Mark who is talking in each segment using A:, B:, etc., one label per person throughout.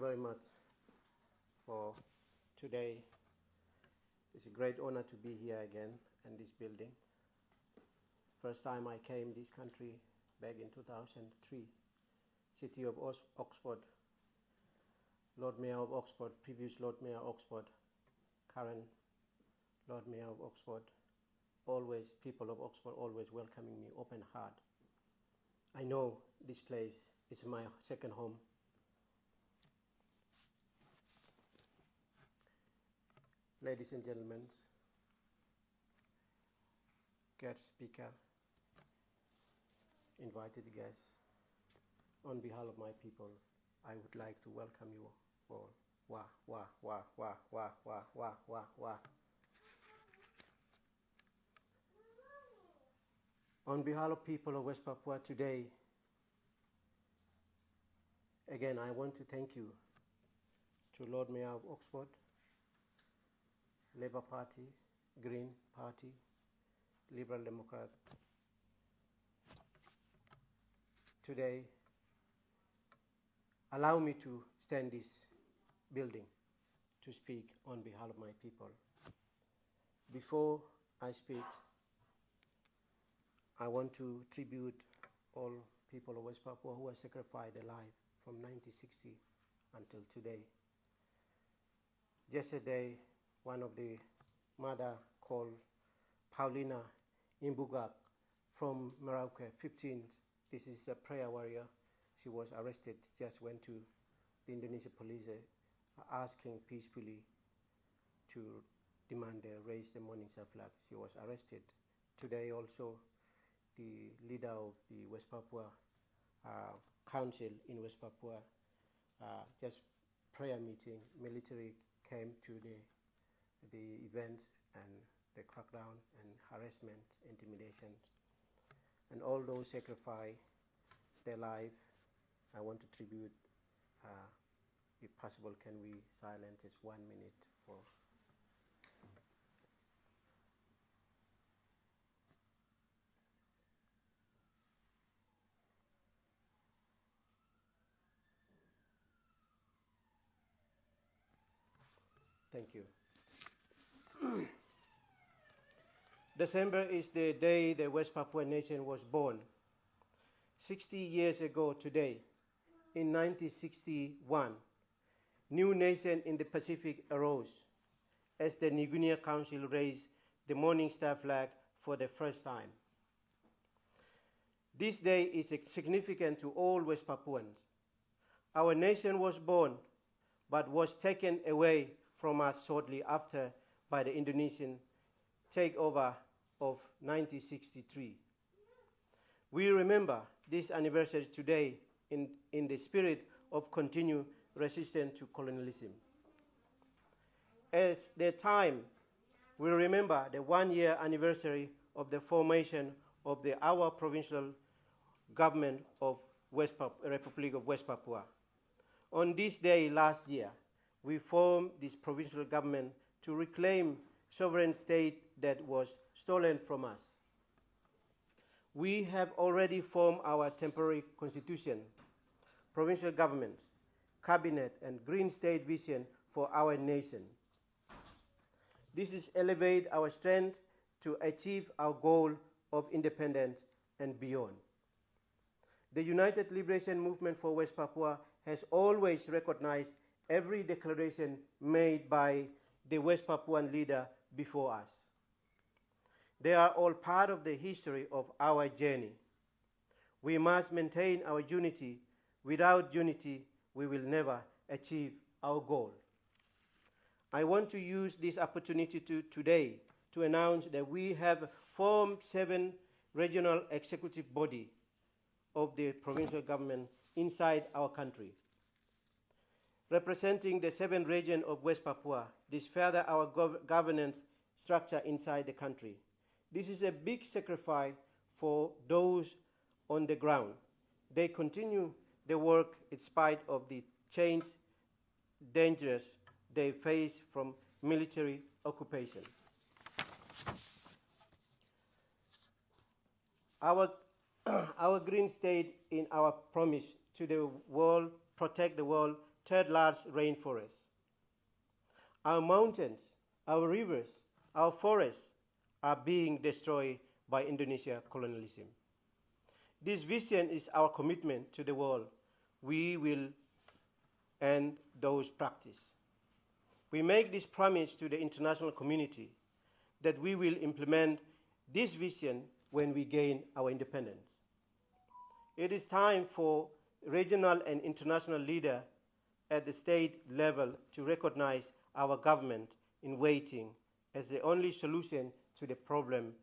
A: very much for today. It's a great honor to be here again in this building. First time I came this country back in 2003, city of Oxford, Lord Mayor of Oxford, previous Lord Mayor of Oxford, current Lord Mayor of Oxford, always, people of Oxford always welcoming me open heart. I know this place is my second home. Ladies and gentlemen, guest speaker, invited guests, on behalf of my people, I would like to welcome you all. Wah, wah, wah, wah, wah, wah, wah, wah, wah. On behalf of people of West Papua today, again, I want to thank you to Lord Mayor of Oxford, Labour Party, Green Party, Liberal Democrat. Today, allow me to stand this building to speak on behalf of my people. Before I speak, I want to tribute all people of West Papua who have sacrificed their life from 1960 until today. Yesterday, one of the mother called Paulina Imbugak from Merauke, 15. This is a prayer warrior. She was arrested, just went to the Indonesian police asking peacefully to demand they raise the morning star flag. She was arrested. Today also, the leader of the West Papua Council in West Papua, just prayer meeting, military came to the event and the crackdown and harassment, intimidation. And all those sacrifice their life, I want to tribute, if possible, can we silence just 1 minute for thank you. December is the day the West Papua nation was born. 60 years ago today, in 1961, new nation in the Pacific arose as the New Guinea Council raised the Morning Star flag for the first time. This day is significant to all West Papuans. Our nation was born, but was taken away from us shortly after by the Indonesian takeover of 1963. We remember this anniversary today in the spirit of continued resistance to colonialism. At the time, we remember the 1-year anniversary of the formation of our provincial government of Republic of West Papua. On this day last year, we formed this provincial government to reclaim sovereign state that was stolen from us. We have already formed our temporary constitution, provincial government, cabinet, and green state vision for our nation. This is elevate our strength to achieve our goal of independence and beyond. The United Liberation Movement for West Papua has always recognized every declaration made by the West Papuan leader before us. They are all part of the history of our journey. We must maintain our unity. Without unity, we will never achieve our goal. I want to use this opportunity today to announce that we have formed 7 regional executive bodies of the provincial government inside our country, representing the 7 regions of West Papua. This further our governance structure inside the country. This is a big sacrifice for those on the ground. They continue the work in spite of the change dangers they face from military occupation. Our green state in our promise to the world, protect the world third largest rainforest. Our mountains, our rivers, our forests are being destroyed by Indonesia colonialism. This vision is our commitment to the world. We will end those practices. We make this promise to the international community that we will implement this vision when we gain our independence. It is time for regional and international leaders at the state level to recognize our government in waiting as the only solution to the problem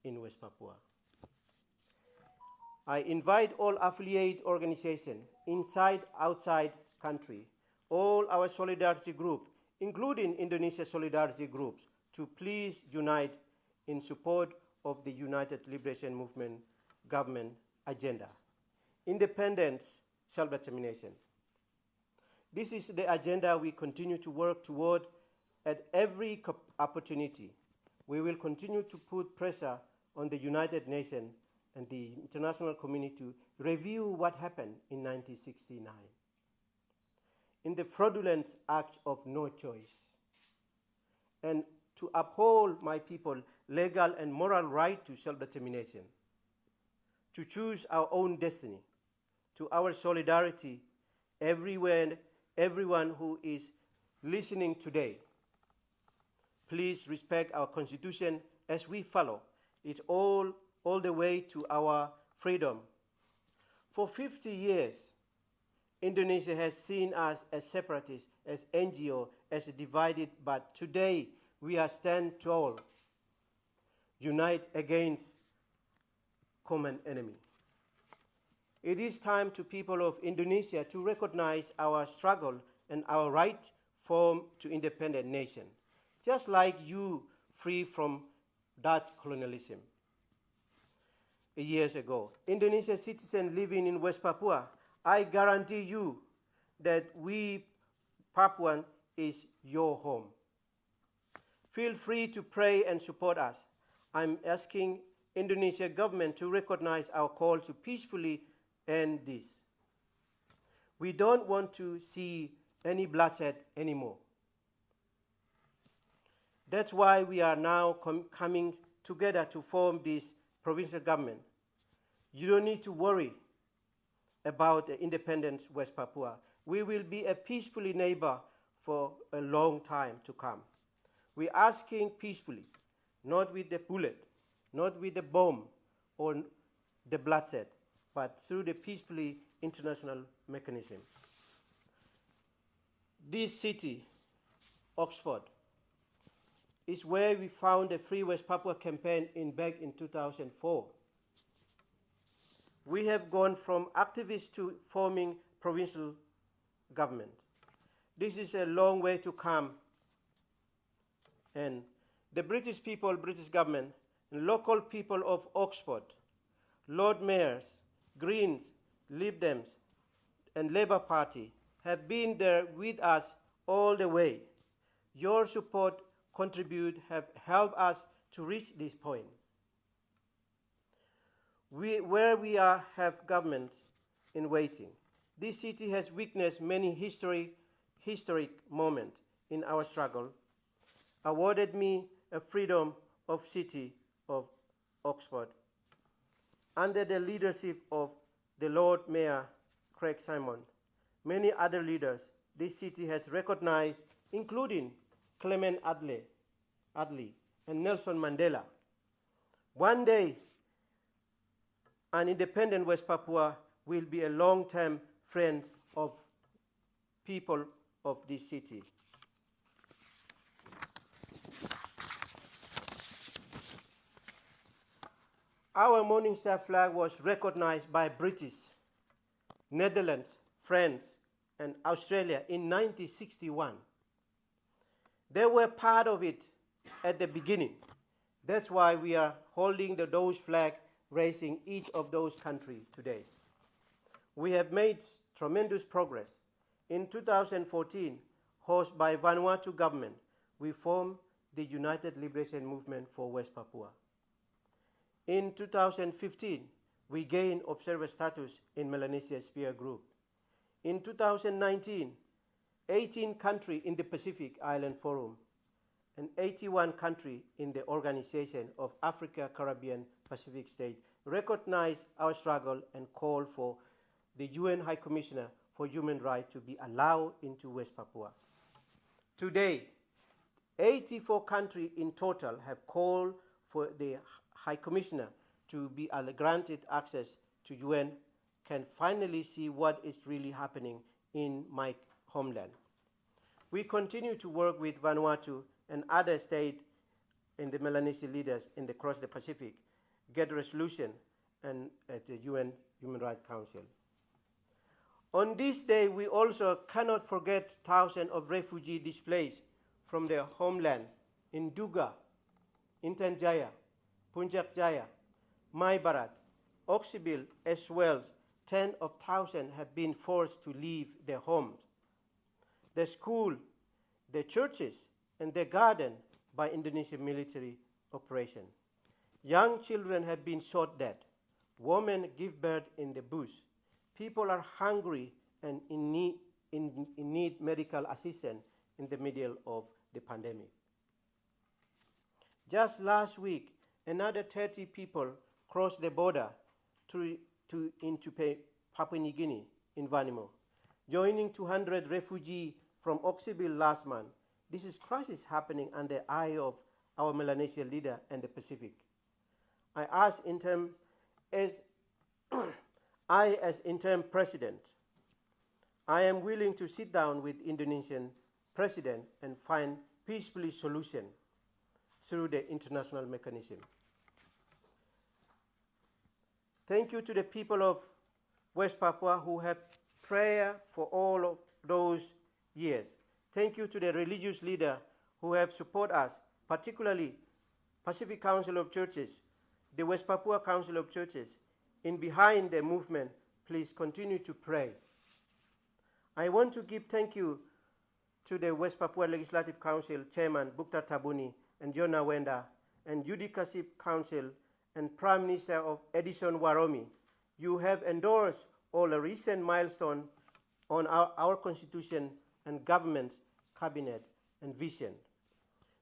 A: in West Papua. I invite all affiliate organizations inside, outside country, all our solidarity groups, including Indonesia solidarity groups, to please unite in support of the United Liberation Movement government agenda. Independence, self-determination. This is the agenda we continue to work toward at every opportunity. We will continue to put pressure on the United Nations and the international community to review what happened in 1969 in the fraudulent act of no choice, and to uphold my people's legal and moral right to self-determination, to choose our own destiny, to our solidarity everywhere, everyone who is listening today. Please respect our Constitution as we follow it all the way to our freedom. For 50 years, Indonesia has seen us as separatists, as NGO, as divided, but today we are stand tall, unite against common enemy. It is time to people of Indonesia to recognize our struggle and our right form to independent nation, just like you free from Dutch colonialism. Years ago, Indonesian citizens living in West Papua, I guarantee you that we Papuan is your home. Feel free to pray and support us. I'm asking Indonesia government to recognize our call to peacefully end this. We don't want to see any bloodshed anymore. That's why we are now coming together to form this provincial government. You don't need to worry about the independence West Papua. We will be a peaceful neighbor for a long time to come. We're asking peacefully, not with the bullet, not with the bomb or the bloodshed, but through the peacefully international mechanism. This city, Oxford, is where we found the Free West Papua campaign back in 2004. We have gone from activists to forming provincial government. This is a long way to come, and the British people, British government, and local people of Oxford, Lord Mayors, Greens, Lib Dems, and Labour Party have been there with us all the way. Your support have helped us to reach this point. Where we have government in waiting. This city has witnessed many historic moments in our struggle, awarded me a freedom of city of Oxford. Under the leadership of the Lord Mayor, Craig Simon, many other leaders, this city has recognized, including Clement Attlee and Nelson Mandela. One day, an independent West Papua will be a long-term friend of people of this city. Our Morning Star flag was recognized by British, Netherlands, France, and Australia in 1961. They were part of it at the beginning. That's why we are holding those flags, raising each of those countries today. We have made tremendous progress. In 2014, hosted by Vanuatu government, we formed the United Liberation Movement for West Papua. In 2015, we gained observer status in Melanesia Sphere Group. In 2019, 18 countries in the Pacific Island Forum, and 81 countries in the Organization of Africa, Caribbean, Pacific States recognize our struggle and call for the UN High Commissioner for Human Rights to be allowed into West Papua. Today, 84 countries in total have called for the High Commissioner to be granted access to UN, can finally see what is really happening in my homeland. We continue to work with Vanuatu and other states and the Melanesian leaders across the Pacific, get a resolution and at the UN Human Rights Council. On this day, we also cannot forget thousands of refugees displaced from their homeland in Duga, Intan Jaya, Puncak Jaya, Mai Barat, Oksibil, as well. Tens of thousands have been forced to leave their homes, their school, their churches, and their garden by Indonesian military operation. Young children have been shot dead. Women give birth in the bush. People are hungry and in need medical assistance in the middle of the pandemic. Just last week, another 30 people crossed the border into Papua New Guinea in Vanuatu, joining 200 refugees from Oksibil last month. This is crisis happening under the eye of our Melanesian leader and the Pacific. I ask Interim, as Interim President, I am willing to sit down with Indonesian President and find peacefully solution through the international mechanism. Thank you to the people of West Papua who have prayed for all of those years. Thank you to the religious leaders who have supported us, particularly Pacific Council of Churches, the West Papua Council of Churches. In behind the movement, please continue to pray. I want to give thank you to the West Papua Legislative Council Chairman Bukta Tabuni and Jona Wenda, and Judiciary Council and Prime Minister of Edison Waromi. You have endorsed all the recent milestones on our Constitution and government, cabinet, and vision.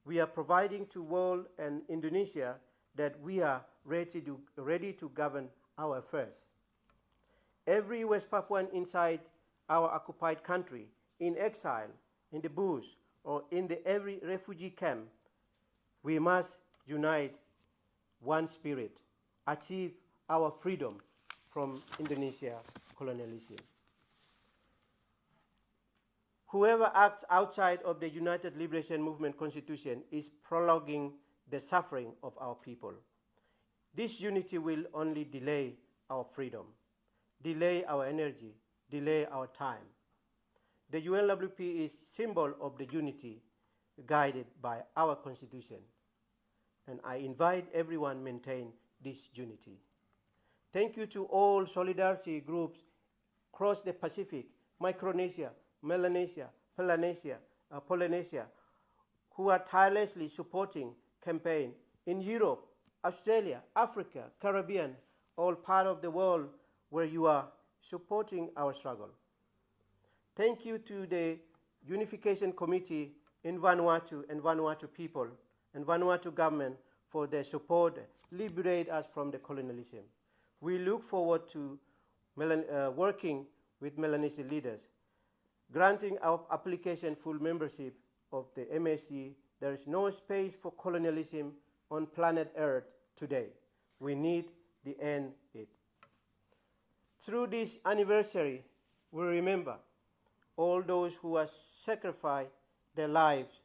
A: We are providing to world and Indonesia that we are ready to govern our affairs. Every West Papuan inside our occupied country, in exile, in the bush, or in every refugee camp, we must unite one spirit, achieve our freedom from Indonesia colonialism. Whoever acts outside of the United Liberation Movement Constitution is prolonging the suffering of our people. This unity will only delay our freedom, delay our energy, delay our time. The UNWP is symbol of the unity guided by our Constitution, and I invite everyone to maintain this unity. Thank you to all solidarity groups across the Pacific, Micronesia, Melanesia, Polynesia, who are tirelessly supporting campaign in Europe, Australia, Africa, Caribbean, all part of the world where you are supporting our struggle. Thank you to the Unification Committee in Vanuatu and Vanuatu people and Vanuatu government for their support, liberate us from the colonialism. We look forward to working with Melanesian leaders. Granting our application full membership of the MSC, there is no space for colonialism on planet Earth today. We need to end it. Through this anniversary, we remember all those who have sacrificed their lives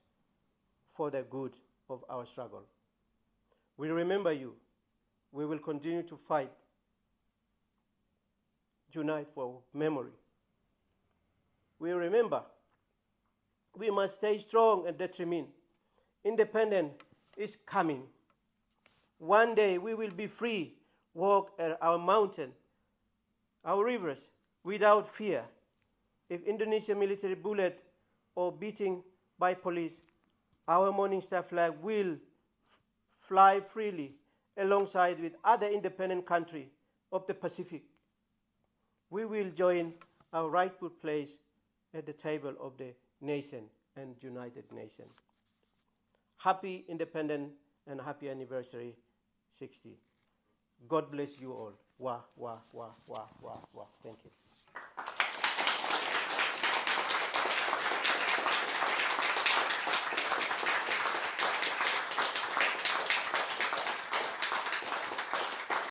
A: for the good of our struggle. We remember you. We will continue to fight, unite for memory. We remember we must stay strong and determined. Independence is coming. One day we will be free, walk our mountain, our rivers without fear. If Indonesian military bullet or beating by police, our Morning Star flag will fly freely alongside with other independent countries of the Pacific. We will join our rightful place at the table of the nation and United Nation. Happy Independence and happy anniversary 60. God bless you all. Wah, wah, wah, wah, wah, wah. Thank you.